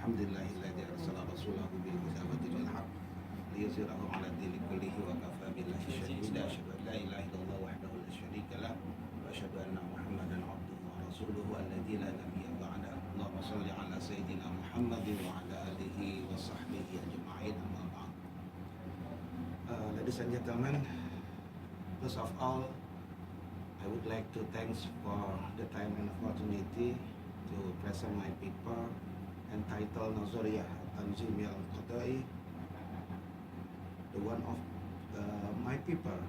Alhamdulillahilladzi arsala rasulahu bil huda wa dinil haqq liyuzhirahu 'ala dini kullihi wa kafa billahi shahida. Asyhadu an la ilaha illallah wahdahu la syarika lah wa asyhadu anna Muhammadan 'abduhu wa rasuluhu alladzi la nabiyya ba'da. Allahumma shalli 'ala sayyidina Muhammadin wa 'ala alihi wa sahbihi ajma'in. Amma ba'd. Ladies and gentlemen, first of all, I would like to thanks for the time and opportunity to present my paper entitled Nazariyah Tanzimi al-Qadai, the one of my paper.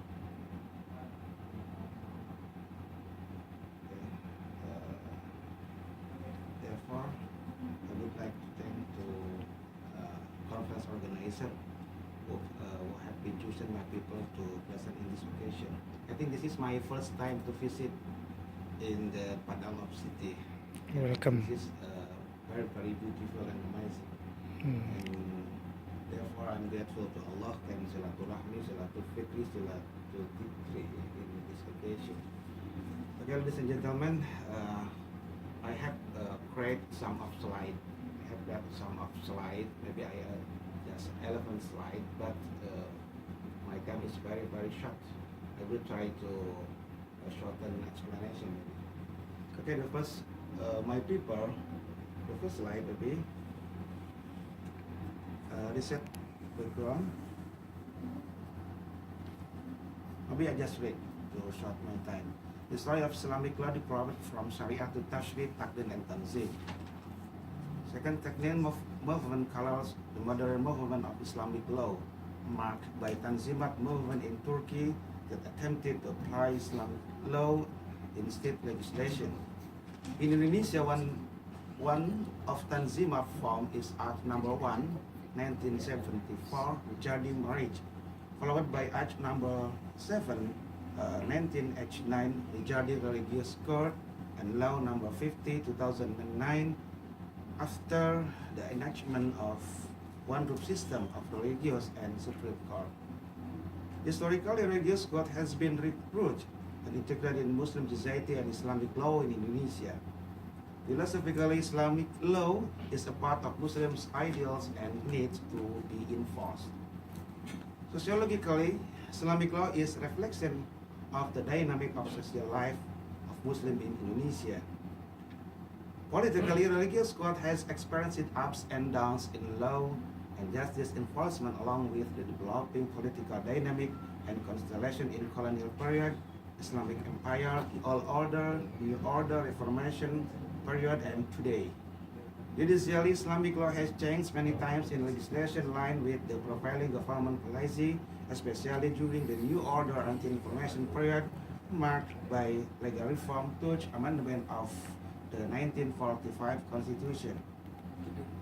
Therefore, I would like to thank to conference organizer who have been choosing my people to present in this occasion. I think this is my first time to visit in the Padang city. Welcome. This is very, very beautiful and amazing. And therefore, I'm grateful to Allah and Silaturahmi, Silatul Fitri, Silatul Fitri in this occasion. Okay, ladies and gentlemen, I have created some of slide. I have got some of slide. Maybe I just 11 slide, but my time is very, very short. I will try to shorten explanation. Okay, the first my paper, the first slide will be reset background. Maybe I just read to short my time. The story of Islamic law developed from Sharia to Tashri, Takdin, and Tanzim. Second technique movement colors the modern movement of Islamic law, marked by Tanzimat movement in Turkey that attempted to apply Islamic law in state legislation. In Indonesia, one of Tanzimat form is Act number 1, 1974, Rosadi marriage, followed by Act number 7, 1989, Rosadi religious code, and Law number 50, 2009, after the enactment of one group system of religious and Supreme Court. Historically, religious code has been rooted and integrated in Muslim society and Islamic law in Indonesia. Philosophically, Islamic law is a part of Muslims' ideals and needs to be enforced. Sociologically, Islamic law is a reflection of the dynamic of social life of Muslims in Indonesia. Politically, religious code has experienced ups and downs in law and justice enforcement, along with the developing political dynamic and constellation in colonial period, Islamic Empire, Old Order, New Order, Reformation period, and today. Judicially, Islamic law has changed many times in legislation in line with the prevailing government policy, especially during the New Order until Reformation period, marked by legal reform through amendment of the 1945 Constitution.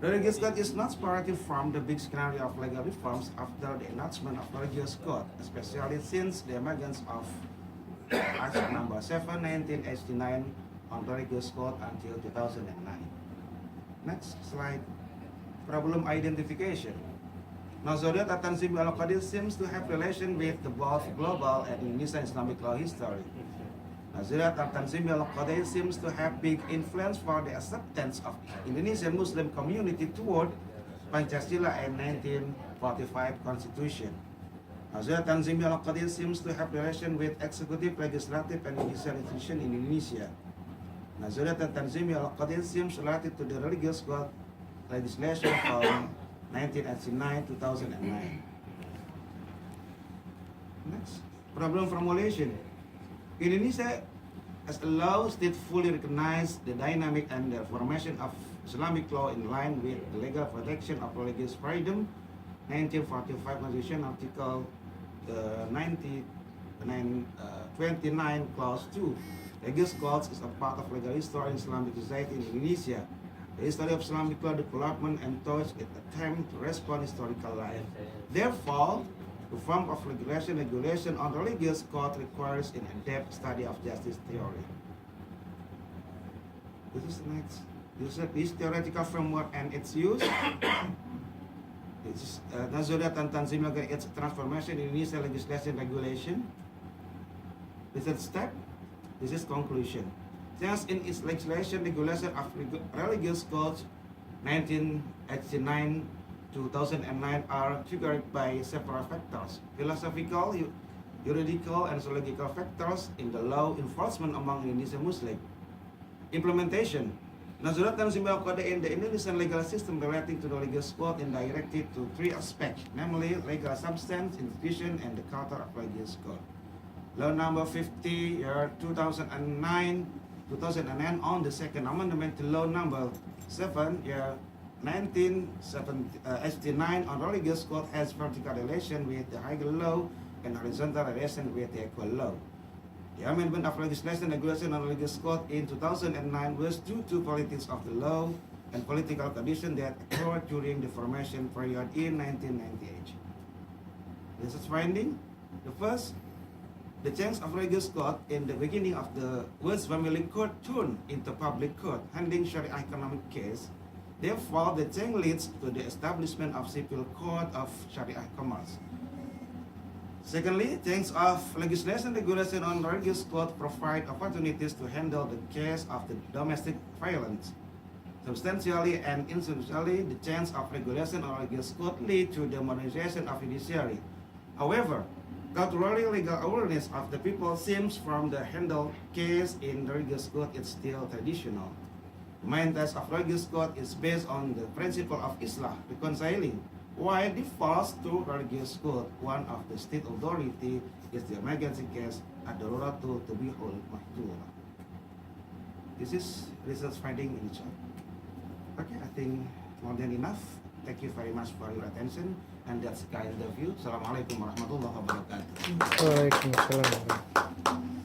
Religious code is not separated from the big scenario of legal reforms after the enactment of religious code, especially since the emergence of Act number 7, 1989 on religious code until 2009. Next slide. Problem identification. Nazariyat Tanzim al-Qadil seems to have relation with the both global and Indonesian Islamic law history. Nazariyat Tanzim al-Qadil seems to have big influence for the acceptance of Indonesian Muslim community toward Pancasila and 1945 Constitution. Nazariyat Tanzim al-Qadil seems to have relation with executive, legislative, and judicial institution in Indonesia. Nazariyat Tanzim al-Qadil seems related to the religious code legislation from 1989-2009. Next, problem formulation. Indonesia, as a law state, fully recognize the dynamic and the formation of Islamic law in line with the legal protection of religious freedom, 1945 Constitution, Article 29, Clause 2. Religious codes is a part of legal history in Islamic society in Indonesia. The history of Islamic law development and towards its attempt to respond historical life. Therefore, the form of regulation on religious code requires an in-depth study of justice theory. This is next. This theoretical framework and its use. It's Nazariyat and Tanzim its transformation in Indonesian legislation regulation. The third step. This is conclusion. Just in its legislation regulation of religious codes 1989, 2009 are triggered by several factors: philosophical, juridical, and sociological factors in the law enforcement among Indonesian Muslims. Implementation. Nazaratan Simbol Code in the Indonesian legal system relating to the religious code and directed to three aspects, namely legal substance, institution, and the culture of religious code. Law number 50, year 2009 on the second amendment to law number 7, year 1989 on religious code has vertical relation with the higher law and horizontal relation with the equal law. The amendment of legislation regulation on religious code in 2009 was due to politics of the law and political conditions that occurred during the formation period in 1998. This is finding. The first, the change of religious code in the beginning of the West Family Court turned into public court, handling Sharia economic case. Therefore, the change leads to the establishment of civil court of Sharia commerce. Secondly, change of legislation regulation on religious code provide opportunities to handle the case of the domestic violence. Substantially and insubstantially, the change of regulation on religious code lead to the modernization of judiciary. However, culturally legal awareness of the people seems from the handle case in the religious code is still traditional. The main test of religious code is based on the principle of Islah, reconciling. While defaults to religious code, one of the state authority is the emergency case ad-daruratu tubihul mahdzura. This is research finding in China. Okay, I think more than enough. Thank you very much for your attention, and that's kind of you. Assalamualaikum warahmatullahi wabarakatuh. Waalaikumsalam.